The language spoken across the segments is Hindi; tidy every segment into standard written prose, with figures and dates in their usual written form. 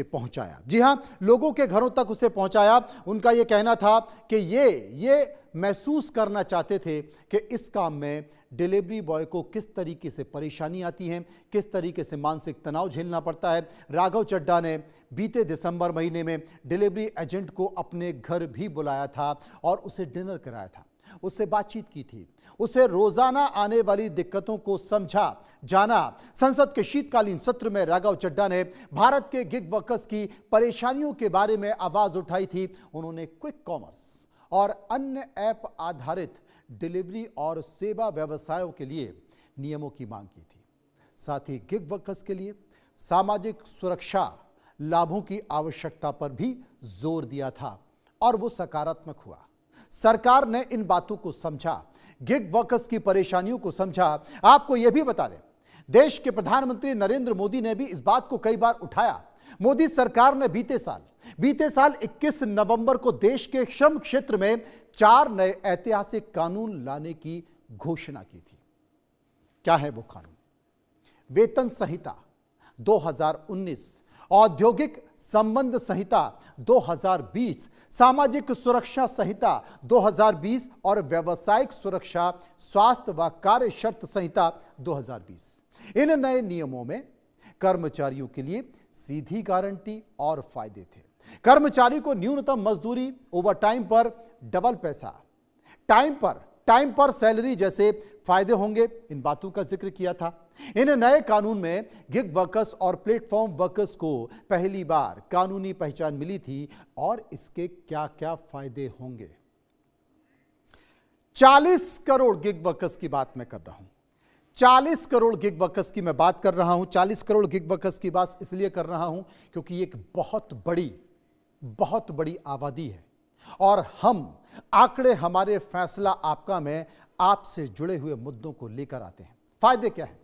पहुंचाया। जी हां, लोगों के घरों तक उसे पहुंचाया। उनका यह कहना था कि ये महसूस करना चाहते थे कि इस काम में डिलीवरी बॉय को किस तरीके से परेशानी आती है, किस तरीके से मानसिक तनाव झेलना पड़ता है। राघव चड्ढा ने बीते दिसंबर महीने में डिलीवरी एजेंट को अपने घर भी बुलाया था और उसे डिनर कराया था, उससे बातचीत की थी, उसे रोजाना आने वाली दिक्कतों को समझा, जाना। संसद के शीतकालीन सत्र में राघव चड्ढा ने भारत के गिग वर्कर्स की परेशानियों के बारे में आवाज उठाई थी। उन्होंने क्विक कॉमर्स और अन्य ऐप आधारित डिलीवरी और सेवा व्यवसायों के लिए नियमों की मांग की थी। साथ ही गिग वर्कर्स के लिए सामाजिक सुरक्षा लाभों की आवश्यकता पर भी जोर दिया था और वो सकारात्मक हुआ। सरकार ने इन बातों को समझा, गिग वर्कर्स की परेशानियों को समझा। आपको यह भी बता दें, देश के प्रधानमंत्री नरेंद्र मोदी ने भी इस बात को कई बार उठाया। मोदी सरकार ने बीते साल 21 नवंबर को देश के श्रम क्षेत्र में 4 नए ऐतिहासिक कानून लाने की घोषणा की थी। क्या है वो कानून? वेतन संहिता 2019, औद्योगिक संबंध संहिता 2020, सामाजिक सुरक्षा संहिता 2020 और व्यावसायिक सुरक्षा, स्वास्थ्य व कार्य शर्त संहिता 2020। इन नए नियमों में कर्मचारियों के लिए सीधी गारंटी और फायदे थे। कर्मचारी को न्यूनतम मजदूरी, ओवरटाइम पर डबल पैसा, टाइम पर सैलरी जैसे फायदे होंगे। इन बातों का जिक्र किया था। इन नए कानून में गिग वर्कर्स और प्लेटफॉर्म वर्कर्स को पहली बार कानूनी पहचान मिली थी और इसके क्या क्या फायदे होंगे। 40 करोड़ गिग वर्कर्स की बात मैं कर रहा हूं। 40 करोड़ गिग वर्कर्स की मैं बात कर रहा हूं। 40 करोड़ गिग वर्कर्स की बात इसलिए कर रहा हूं क्योंकि एक बहुत बड़ी आबादी है और हम आंकड़े हमारे फैसला आपका में आपसे जुड़े हुए मुद्दों को लेकर आते हैं। फायदे क्या है?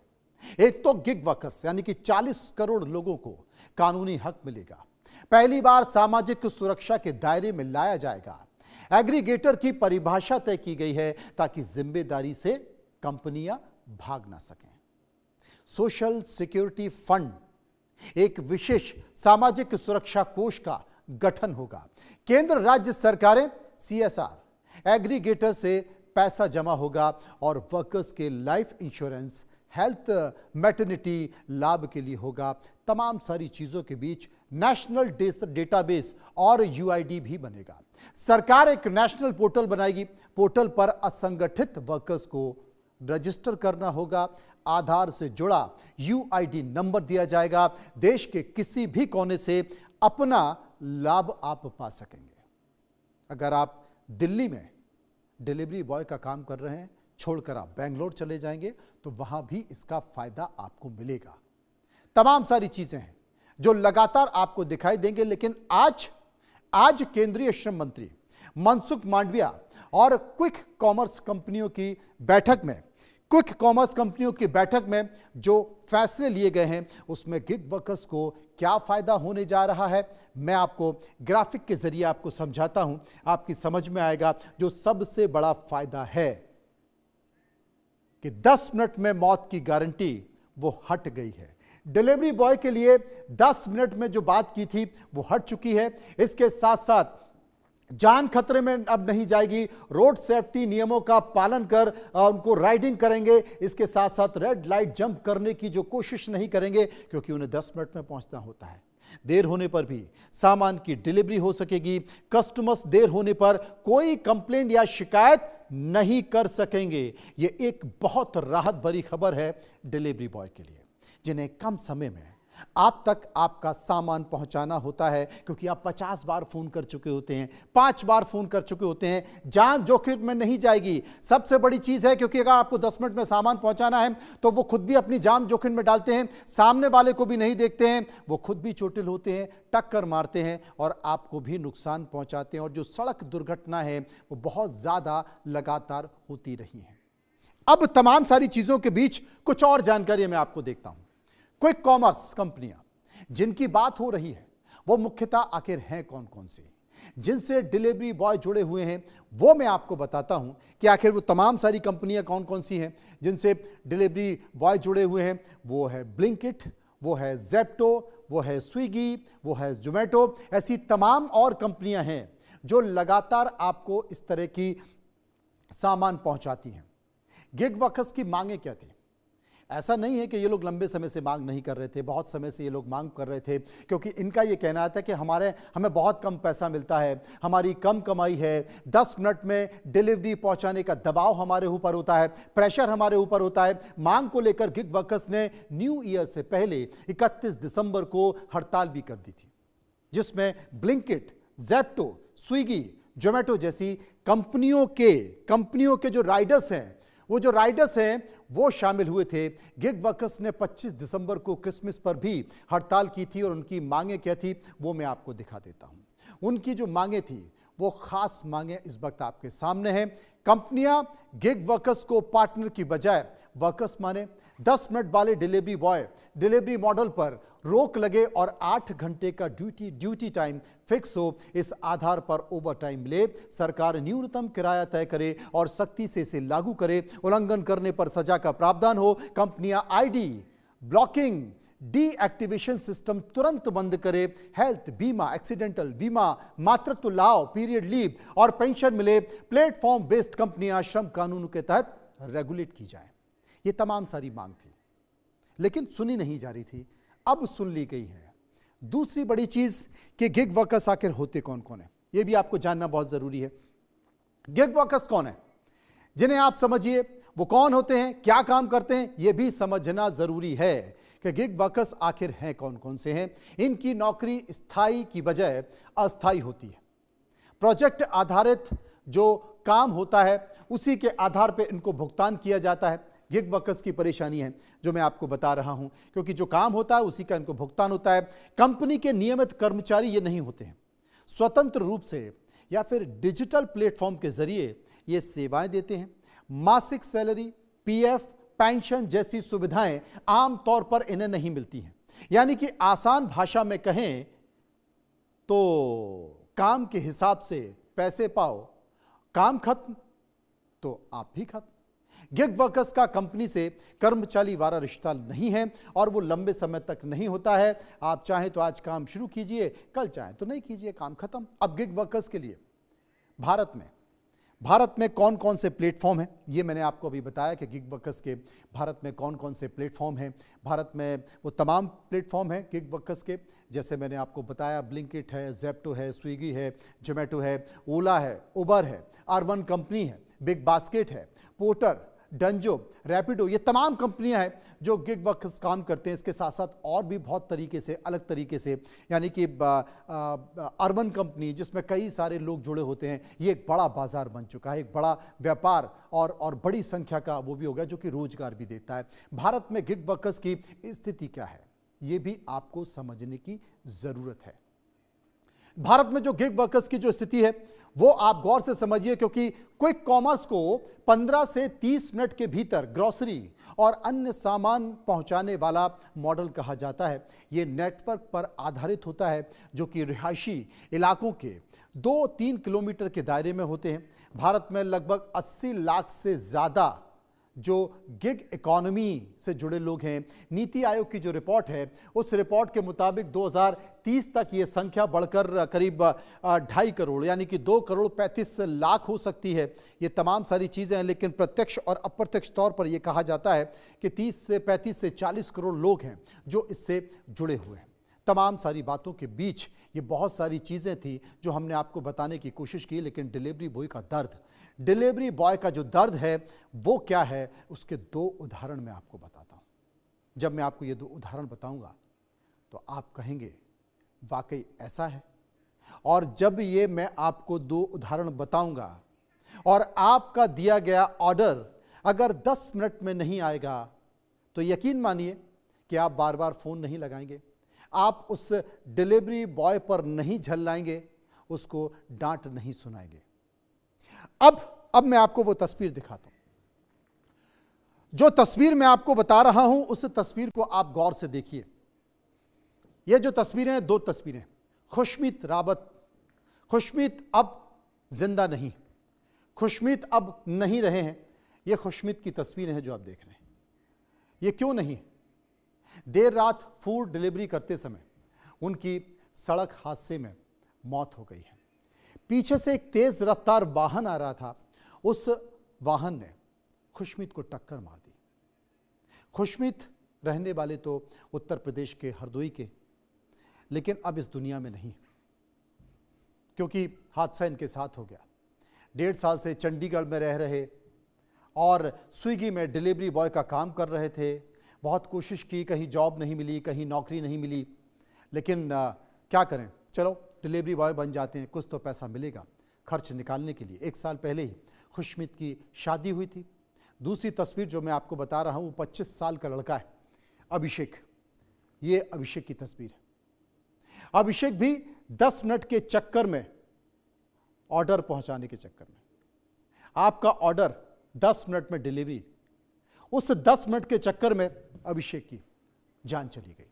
एक तो गिग वर्कर्स यानी कि 40 करोड़ लोगों को कानूनी हक मिलेगा। पहली बार सामाजिक सुरक्षा के दायरे में लाया जाएगा। एग्रीगेटर की परिभाषा तय की गई है ताकि जिम्मेदारी से कंपनियां भाग ना सकें। सोशल सिक्योरिटी फंड, एक विशेष सामाजिक सुरक्षा कोष का गठन होगा। केंद्र राज्य सरकारें CSR एग्रीगेटर से पैसा जमा होगा और वर्कर्स के लाइफ इंश्योरेंस, हेल्थ, मैटरनिटी लाभ के लिए होगा। तमाम सारी चीजों के बीच नेशनल डेटाबेस और UID भी बनेगा। सरकार एक नेशनल पोर्टल बनाएगी। पोर्टल पर असंगठित वर्कर्स को रजिस्टर करना होगा। आधार से जुड़ा UID नंबर दिया जाएगा। देश के किसी भी कोने से अपना लाभ आप पा सकेंगे। अगर आप दिल्ली में डिलीवरी बॉय का काम कर रहे हैं, छोड़कर आप बेंगलोर चले जाएंगे तो वहां भी इसका फायदा आपको मिलेगा। तमाम सारी चीजें हैं जो लगातार आपको दिखाई देंगे। लेकिन आज केंद्रीय श्रम मंत्री मनसुख मांडविया और क्विक कॉमर्स कंपनियों की बैठक में जो फैसले लिए गए हैं उसमें गिग वर्कर्स को क्या फायदा होने जा रहा है, मैं आपको ग्राफिक के जरिए आपको समझाता हूं। आपकी समझ में आएगा। जो सबसे बड़ा फायदा है कि 10 मिनट में मौत की गारंटी वो हट गई है। डिलीवरी बॉय के लिए 10 मिनट में जो बात की थी वो हट चुकी है। इसके साथ साथ जान खतरे में अब नहीं जाएगी। रोड सेफ्टी नियमों का पालन कर उनको राइडिंग करेंगे। इसके साथ साथ रेड लाइट जंप करने की जो कोशिश नहीं करेंगे क्योंकि उन्हें 10 मिनट में पहुंचना होता है। देर होने पर भी सामान की डिलीवरी हो सकेगी। कस्टमर्स देर होने पर कोई कंप्लेंट या शिकायत नहीं कर सकेंगे। यह एक बहुत राहत भरी खबर है डिलीवरी बॉय के लिए, जिन्हें कम समय में आप तक आपका सामान पहुंचाना होता है। क्योंकि आप 50 बार फोन कर चुके होते हैं, 5 बार फोन कर चुके होते हैं। जान जोखिम में नहीं जाएगी। सबसे बड़ी चीज है क्योंकि अगर आपको 10 मिनट में सामान पहुंचाना है तो वो खुद भी अपनी जान जोखिम में डालते हैं, सामने वाले को भी नहीं देखते हैं, वो खुद भी चोटिल होते हैं, टक्कर मारते हैं और आपको भी नुकसान पहुंचाते हैं। और जो सड़क दुर्घटना है वो बहुत ज्यादा लगातार होती रही है। अब तमाम सारी चीजों के बीच कुछ और जानकारी मैं आपको देखता हूं। क्विक कॉमर्स कंपनियां जिनकी बात हो रही है वो मुख्यतः आखिर हैं कौन कौन सी, जिनसे डिलीवरी बॉय जुड़े हुए हैं वो मैं आपको बताता हूं कि आखिर वो तमाम सारी कंपनियां कौन कौन सी हैं जिनसे डिलीवरी बॉय जुड़े हुए हैं। वो है ब्लिंकिट, वो है ज़ेप्टो, वो है स्विगी, वो है जोमेटो, ऐसी तमाम और कंपनियां हैं जो लगातार आपको इस तरह की सामान पहुंचाती हैं। गिग वर्कर्स की मांगे क्या थी? ऐसा नहीं है कि ये लोग लंबे समय से मांग नहीं कर रहे थे, बहुत समय से ये लोग मांग कर रहे थे, क्योंकि इनका ये कहना था कि हमें बहुत कम पैसा मिलता है, हमारी कम कमाई है, 10 मिनट में डिलीवरी पहुंचाने का दबाव हमारे ऊपर होता है, प्रेशर हमारे ऊपर होता है। मांग को लेकर गिग वर्कर्स ने न्यू ईयर से पहले 31 दिसंबर को हड़ताल भी कर दी थी, जिसमें ब्लिंकिट, ज़ेप्टो, स्विगी, जोमेटो जैसी कंपनियों के जो राइडर्स हैं वो शामिल हुए थे। गिग वर्कर्स ने 25 दिसंबर को क्रिसमस पर भी हड़ताल की थी और उनकी मांगे क्या थी वो मैं आपको दिखा देता हूं। उनकी जो मांगे थी वो खास मांगे इस वक्त आपके सामने हैं। कंपनियां गिग वर्कर्स को पार्टनर की बजाय वर्कर्स माने, 10 मिनट वाले डिलीवरी मॉडल पर रोक लगे और 8 घंटे का ड्यूटी टाइम फिक्स हो, इस आधार पर ओवर टाइम मिले, सरकार न्यूनतम किराया तय करे और सख्ती से इसे लागू करे, उल्लंघन करने पर सजा का प्रावधान हो, कंपनियां आईडी ब्लॉकिंग, डीएक्टिवेशन सिस्टम तुरंत बंद करे, हेल्थ बीमा, एक्सीडेंटल बीमा, मातृत्व लाभ, पीरियड लीव और पेंशन मिले, प्लेटफॉर्म बेस्ड कंपनियां श्रम कानून के तहत रेगुलेट की जाए। ये तमाम सारी मांग थी, लेकिन सुनी नहीं जा रही थी, अब सुन ली गई है। दूसरी बड़ी चीज कि गिग वर्कर्स आखिर होते कौन कौन है, यह भी आपको जानना बहुत जरूरी है। गिग वर्कर्स कौन है, जिन्हें आप समझिए वो कौन होते हैं, क्या काम करते हैं, यह भी समझना जरूरी है कि गिग वर्कर्स आखिर हैं कौन कौन से हैं। इनकी नौकरी स्थायी की बजाय अस्थायी होती है। प्रोजेक्ट आधारित जो काम होता है उसी के आधार पर इनको भुगतान किया जाता है। गिग वर्कर्स की परेशानी है जो मैं आपको बता रहा हूं, क्योंकि जो काम होता है उसी का इनको भुगतान होता है। कंपनी के नियमित कर्मचारी ये नहीं होते हैं, स्वतंत्र रूप से या फिर डिजिटल प्लेटफॉर्म के जरिए ये सेवाएं देते हैं। मासिक सैलरी, पीएफ, पेंशन जैसी सुविधाएं आमतौर पर इन्हें नहीं मिलती हैं। यानी कि आसान भाषा में कहें तो काम के हिसाब से पैसे पाओ, काम खत्म तो आप भी खत्म। गिग वर्कर्स का कंपनी से कर्मचारी वाला रिश्ता नहीं है और वो लंबे समय तक नहीं होता है। आप चाहें तो आज काम शुरू कीजिए, कल चाहें तो नहीं कीजिए, काम खत्म। अब गिग वर्कर्स के लिए भारत में कौन कौन से प्लेटफॉर्म हैं, ये मैंने आपको अभी बताया कि गिग वर्कर्स के भारत में कौन कौन से प्लेटफॉर्म हैं। भारत में वो तमाम प्लेटफॉर्म हैं गिग वर्कर्स के, जैसे मैंने आपको बताया, ब्लिंकिट है, ज़ेप्टो है, स्विगी है, जोमेटो है, ओला है, उबर है, अर्बन कंपनी है, बिग बास्केट है, पोर्टर, डंजो, रैपिडो, ये तमाम कंपनियां हैं जो गिग वर्कर्स काम करते हैं। इसके साथ साथ और भी बहुत तरीके से, अलग तरीके से, यानी कि अर्बन कंपनी जिसमें कई सारे लोग जुड़े होते हैं, ये एक बड़ा बाजार बन चुका है, एक बड़ा व्यापार और बड़ी संख्या का वो भी हो गया जो कि रोजगार भी देता है। भारत में गिग वर्कर्स की स्थिति क्या है ये भी आपको समझने की जरूरत है। भारत में जो गिग वर्कर्स की जो स्थिति है वो आप गौर से समझिए, क्योंकि क्विक कॉमर्स को 15 से 30 मिनट के भीतर ग्रोसरी और अन्य सामान पहुंचाने वाला मॉडल कहा जाता है। यह नेटवर्क पर आधारित होता है जो कि रिहायशी इलाकों के 2-3 किलोमीटर के दायरे में होते हैं। भारत में लगभग 80 लाख से ज़्यादा जो गिग इकोनॉमी से जुड़े लोग हैं। नीति आयोग की जो रिपोर्ट है उस रिपोर्ट के मुताबिक 2030 तक ये संख्या बढ़कर करीब 2.5 करोड़ यानी कि 2 करोड़ 35 लाख हो सकती है। ये तमाम सारी चीज़ें हैं, लेकिन प्रत्यक्ष और अप्रत्यक्ष तौर पर यह कहा जाता है कि 35 से 40 करोड़ लोग हैं जो इससे जुड़े हुए हैं। तमाम सारी बातों के बीच ये बहुत सारी चीज़ें थी जो हमने आपको बताने की कोशिश की, लेकिन डिलीवरी बॉय का जो दर्द है वो क्या है, उसके 2 उदाहरण मैं आपको बताता हूं। जब मैं आपको ये 2 उदाहरण बताऊंगा तो आप कहेंगे वाकई ऐसा है। और जब ये मैं आपको 2 उदाहरण बताऊंगा और आपका दिया गया ऑर्डर अगर 10 मिनट में नहीं आएगा तो यकीन मानिए कि आप बार बार फोन नहीं लगाएंगे, आप उस डिलीवरी बॉय पर नहीं झल्लाएंगे, उसको डांट नहीं सुनाएंगे। अब मैं आपको वो तस्वीर दिखाता हूं। जो तस्वीर मैं आपको बता रहा हूं उस तस्वीर को आप गौर से देखिए। ये जो तस्वीरें हैं, 2 तस्वीरें। खुशमीत रावत, खुशमीत अब जिंदा नहीं, खुशमीत अब नहीं रहे हैं। ये खुशमीत की तस्वीरें हैं जो आप देख रहे हैं। ये क्यों नहीं? देर रात फूड डिलीवरी करते समय उनकी सड़क हादसे में मौत हो गई है। पीछे से एक तेज रफ्तार वाहन आ रहा था, उस वाहन ने खुशमीत को टक्कर मार दी। खुशमीत रहने वाले तो उत्तर प्रदेश के हरदोई के, लेकिन अब इस दुनिया में नहीं, क्योंकि हादसा इनके साथ हो गया। 1.5 साल से चंडीगढ़ में रह रहे और स्विगी में डिलीवरी बॉय का काम कर रहे थे। बहुत कोशिश की, कहीं जॉब नहीं मिली, कहीं नौकरी नहीं मिली, लेकिन क्या करें, चलो डिलीवरी बॉय बन जाते हैं, कुछ तो पैसा मिलेगा खर्च निकालने के लिए। 1 साल पहले ही खुशमीत की शादी हुई थी। दूसरी तस्वीर जो मैं आपको बता रहा हूं, वो 25 साल का लड़का है, अभिषेक। ये अभिषेक की तस्वीर है। अभिषेक भी 10 मिनट के चक्कर में, ऑर्डर पहुंचाने के चक्कर में, आपका ऑर्डर 10 मिनट में डिलीवरी, उस 10 मिनट के चक्कर में अभिषेक की जान चली गई।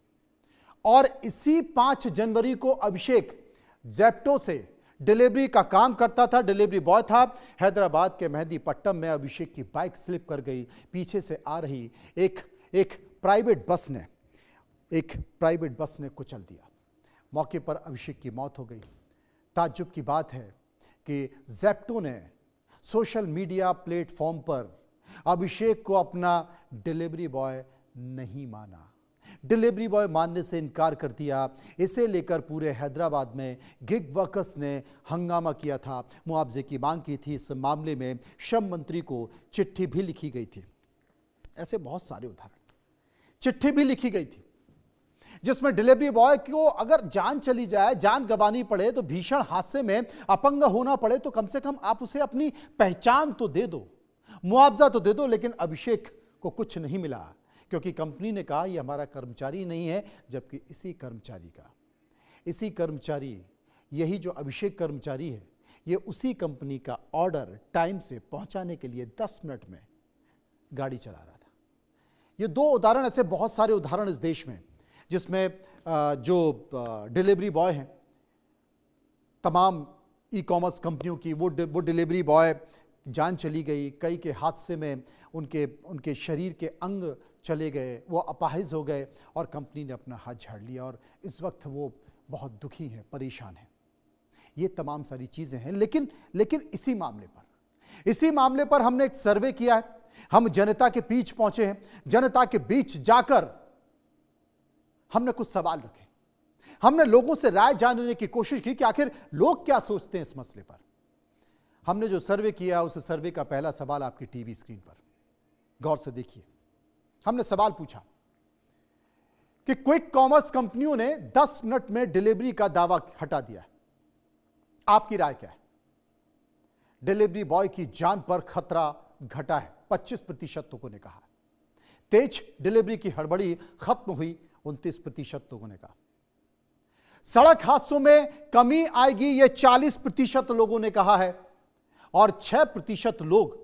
और इसी 5 जनवरी को अभिषेक ज़ेप्टो से डिलीवरी का काम करता था, डिलीवरी बॉय था। हैदराबाद के मेहदीपट्टनम में अभिषेक की बाइक स्लिप कर गई। पीछे से आ रही एक प्राइवेट बस ने कुचल दिया। मौके पर अभिषेक की मौत हो गई। ताज्जुब की बात है कि ज़ेप्टो ने सोशल मीडिया प्लेटफॉर्म पर अभिषेक को अपना डिलीवरी बॉय नहीं माना, डिलीवरी बॉय मानने से इनकार कर दिया। इसे लेकर पूरे हैदराबाद में गिग वर्कर्स ने हंगामा किया था, मुआवजे की मांग की थी। इस मामले में श्रम मंत्री को चिट्ठी भी लिखी गई थी। ऐसे बहुत सारे उदाहरण, चिट्ठी भी लिखी गई थी जिसमें डिलीवरी बॉय को अगर जान चली जाए, जान गंवानी पड़े, तो भीषण हादसे में अपंग होना पड़े, तो कम से कम आप उसे अपनी पहचान तो दे दो, मुआवजा तो दे दो। लेकिन अभिषेक को कुछ नहीं मिला, क्योंकि कंपनी ने कहा ये हमारा कर्मचारी नहीं है, जबकि इसी कर्मचारी, यही जो अभिषेक कर्मचारी है, ये उसी कंपनी का ऑर्डर टाइम से पहुंचाने के लिए 10 मिनट में गाड़ी चला रहा था। ये 2 उदाहरण, ऐसे बहुत सारे उदाहरण इस देश में, जिसमें जो डिलीवरी बॉय हैं तमाम ई-कॉमर्स कंपनियों की, वो डिलीवरी बॉय जान चली गई। कई के हादसे में उनके शरीर के अंग चले गए, वो अपाहिज हो गए और कंपनी ने अपना हाथ झाड़ लिया। और इस वक्त वो बहुत दुखी हैं, परेशान हैं। ये तमाम सारी चीज़ें हैं। लेकिन इसी मामले पर हमने एक सर्वे किया है। हम जनता के बीच पहुंचे हैं, जनता के बीच जाकर हमने कुछ सवाल रखे। हमने लोगों से राय जानने की कोशिश की कि आखिर लोग क्या सोचते हैं इस मसले पर। हमने जो सर्वे किया, उस सर्वे का पहला सवाल आपकी टीवी स्क्रीन पर, गौर से देखिए। हमने सवाल पूछा कि क्विक कॉमर्स कंपनियों ने 10 मिनट में डिलीवरी का दावा हटा दिया है, आपकी राय क्या है? डिलीवरी बॉय की जान पर खतरा घटा है, 25% लोगों ने कहा। तेज डिलीवरी की हड़बड़ी खत्म हुई, 29% लोगों ने कहा। सड़क हादसों में कमी आएगी, यह 40% लोगों ने कहा है। और 6% लोग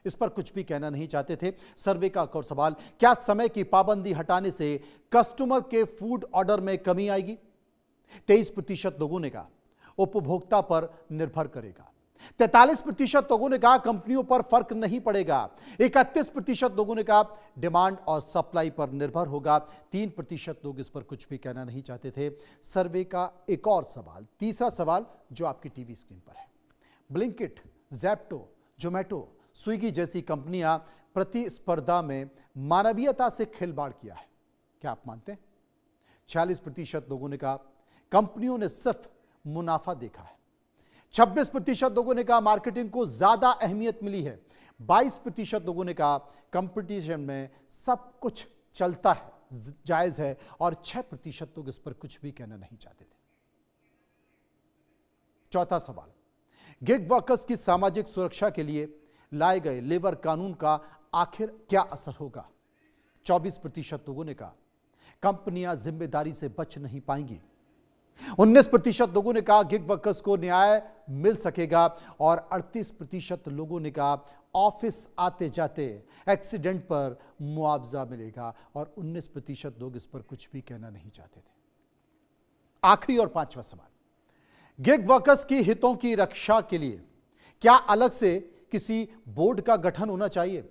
इस पर कुछ भी कहना नहीं चाहते थे। सर्वे का एक और सवाल, क्या समय की पाबंदी हटाने से कस्टमर के फूड ऑर्डर में कमी आएगी? 23% लोगों ने कहा उपभोक्ता पर निर्भर करेगा। 43% लोगों ने कहा कंपनियों पर फर्क नहीं पड़ेगा। 31% लोगों ने कहा डिमांड और सप्लाई पर निर्भर होगा। 3% लोग इस पर कुछ भी कहना नहीं चाहते थे। सर्वे का एक और सवाल, तीसरा सवाल जो आपकी टीवी स्क्रीन पर है, ब्लिंकिट, ज़ेप्टो, जोमेटो, स्विगी जैसी कंपनियां प्रतिस्पर्धा में मानवीयता से खिलवाड़ किया है, क्या आप मानते हैं? 46% लोगों ने कहा कंपनियों ने सिर्फ मुनाफा देखा है। 26% लोगों ने कहा मार्केटिंग को ज्यादा अहमियत मिली है। 22% लोगों ने कहा कंपटीशन में सब कुछ चलता है, जायज है। और 6% लोग इस पर कुछ भी कहना नहीं चाहते थे। चौथा सवाल, गिग वर्कर्स की सामाजिक सुरक्षा के लिए लाए गए लेबर कानून का आखिर क्या असर होगा? 24% लोगों ने कहा कंपनियां जिम्मेदारी से बच नहीं पाएंगी। 19% लोगों ने कहा गिग वर्कर्स को न्याय मिल सकेगा। और 38% लोगों ने कहा ऑफिस आते जाते एक्सीडेंट पर मुआवजा मिलेगा। और 19% लोग इस पर कुछ भी कहना नहीं चाहते थे। आखिरी और पांचवा सवाल, गिग वर्कर्स की हितों की रक्षा के लिए क्या अलग से किसी बोर्ड का गठन होना चाहिए?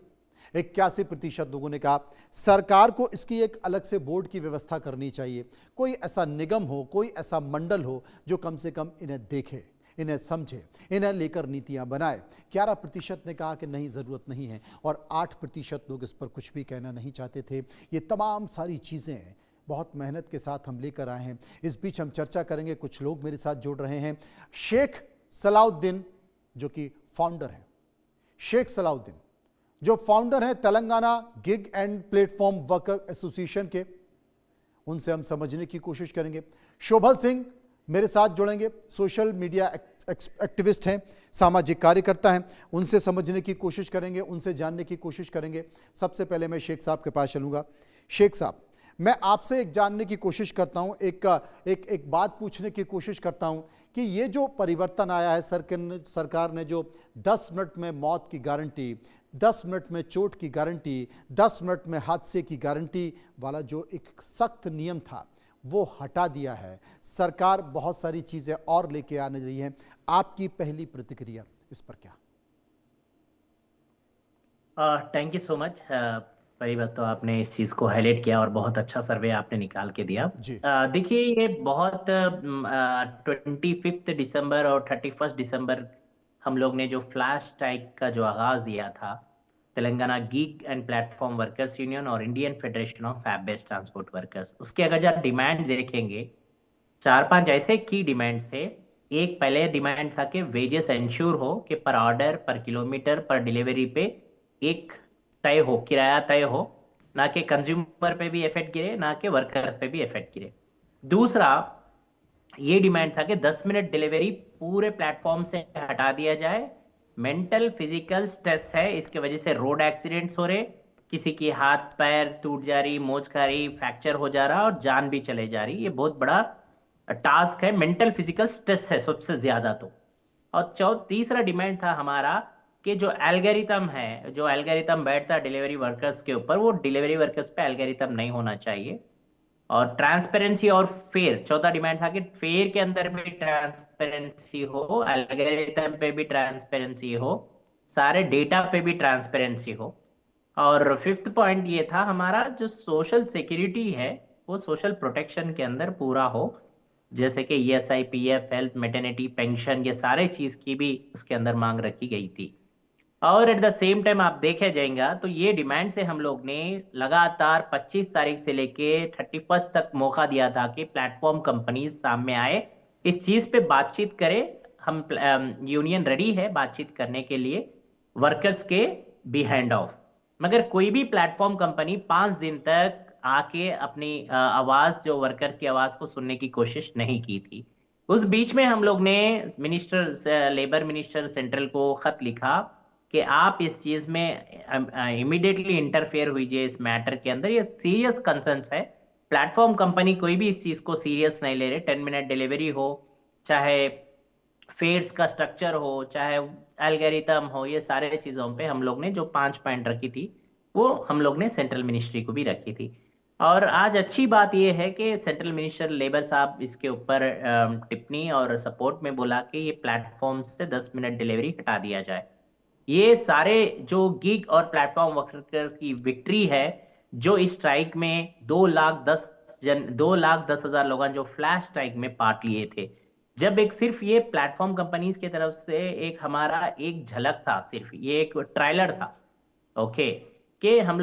81% लोगों ने कहा सरकार को इसकी एक अलग से बोर्ड की व्यवस्था करनी चाहिए, कोई ऐसा निगम हो, कोई ऐसा मंडल हो जो कम से कम इन्हें देखे, इन्हें समझे, इन्हें लेकर नीतियां बनाए। 11% ने कहा कि नहीं, ज़रूरत नहीं है, और 8% लोग इस पर कुछ भी कहना नहीं चाहते थे। ये तमाम सारी चीज़ें बहुत मेहनत के साथ हम लेकर आए हैं। इस बीच हम चर्चा करेंगे, कुछ लोग मेरे साथ जुड़ रहे हैं। शेख सलाउद्दीन जो कि फाउंडर हैं, शेख सलाउद्दीन जो फाउंडर हैं Telangana gig and platform worker association के, उनसे हम समझने की कोशिश करेंगे। शोभल सिंह मेरे साथ जुड़ेंगे, सोशल मीडिया एक्टिविस्ट हैं, सामाजिक कार्यकर्ता हैं, उनसे समझने की कोशिश करेंगे, उनसे जानने की कोशिश करेंगे। सबसे पहले मैं शेख साहब के पास चलूँगा। शेख साहब, मैं आपसे एक जानने की कोशिश करता हूं, एक बात पूछने की कोशिश करता हूं कि ये जो परिवर्तन आया है, सरकार ने जो 10 मिनट में मौत की गारंटी, 10 मिनट में चोट की गारंटी, 10 मिनट में हादसे की गारंटी वाला जो एक सख्त नियम था वो हटा दिया है। सरकार बहुत सारी चीजें और लेके आने रही है। आपकी पहली प्रतिक्रिया इस पर क्या? Thank you so much. पहली बात तो आपने इस चीज़ को हाईलाइट किया और बहुत अच्छा सर्वे आपने निकाल के दिया। जी देखिए, ये बहुत 25 दिसंबर और 31 दिसंबर हम लोग ने जो फ्लैश स्ट्राइक का जो आगाज दिया था, Telangana gig and platform workers union और Indian federation of app based transport workers, उसके अगर आप डिमांड देखेंगे, 4-5 ऐसे की डिमांड थे। एक पहले डिमांड था कि वेजेस इंश्योर हो कि पर ऑर्डर, पर किलोमीटर, पर डिलीवरी पे एक तय हो, किराया तय हो, ना कि कंज्यूमर पे भी इफेक्ट गिरे, ना कि वर्कर पे भी इफेक्ट गिरे। दूसरा ये डिमांड था कि 10 मिनट डिलीवरी पूरे प्लेटफॉर्म से हटा दिया जाए। मेंटल फिजिकल स्ट्रेस है, इसके वजह से रोड एक्सीडेंट्स हो रहे, किसी की हाथ पैर टूट जा रही, मोच खा रही, फ्रैक्चर हो जा रहा और जान भी चले जा रही। ये बहुत बड़ा टास्क है, मेंटल फिजिकल स्ट्रेस है सबसे ज्यादा तो। और तीसरा डिमांड था हमारा कि जो एल्गोरिथम है, जो एल्गोरिथम बैठता है डिलीवरी वर्कर्स के ऊपर, वो डिलीवरी वर्कर्स पे एल्गोरिथम नहीं होना चाहिए। और ट्रांसपेरेंसी और फेयर, चौथा डिमांड था कि फेयर के अंदर भी ट्रांसपेरेंसी हो, एल्गोरिथम पे भी ट्रांसपेरेंसी हो, सारे डेटा पे भी ट्रांसपेरेंसी हो। और फिफ्थ पॉइंट ये था हमारा, जो सोशल सिक्योरिटी है वो सोशल प्रोटेक्शन के अंदर पूरा हो, जैसे कि ESI, PF, health, maternity, pension, ये सारे चीज की भी उसके अंदर मांग रखी गई थी। और एट द सेम टाइम आप देखे जाएगा तो ये डिमांड से हम लोग ने लगातार 25 तारीख से लेके 31 तक मौका दिया था कि प्लेटफॉर्म कंपनीज सामने आए, इस चीज पे बातचीत करें। हम यूनियन रेडी है बातचीत करने के लिए वर्कर्स के बिहाइंड ऑफ। मगर कोई भी प्लेटफॉर्म कंपनी 5 दिन तक आके अपनी आवाज, जो वर्कर की आवाज को सुनने की कोशिश नहीं की थी। उस बीच में हम लोग ने लेबर मिनिस्टर सेंट्रल को खत लिखा कि आप इस चीज में इमीडिएटली इंटरफेयर हुईजिए इस मैटर के अंदर, ये सीरियस कंसर्न्स है। प्लेटफॉर्म कंपनी कोई भी इस चीज को सीरियस नहीं ले रहे। 10 मिनट डिलीवरी हो, चाहे फेयर्स का स्ट्रक्चर हो, चाहे एल्गोरिथम हो, ये सारे चीजों पे हम लोग ने जो 5 पॉइंट रखी थी वो हम लोग ने सेंट्रल मिनिस्ट्री को भी रखी थी। और आज अच्छी बात यह है कि सेंट्रल मिनिस्टर लेबर साहब इसके ऊपर टिप्पणी और सपोर्ट में बोला कि ये प्लेटफॉर्म से 10 मिनट डिलीवरी हटा दिया जाए। ये सारे जो गिग और प्लेटफॉर्म वर्कर की विक्ट्री है, जो इस स्ट्राइक में 2,10,000 लोगों जो फ्लैश स्ट्राइक में पार्ट लिए थे। जब एक सिर्फ ये प्लेटफॉर्म कंपनीज की तरफ से एक हमारा एक झलक था, सिर्फ ये एक ट्रायलर था, ओके, कि हम लोग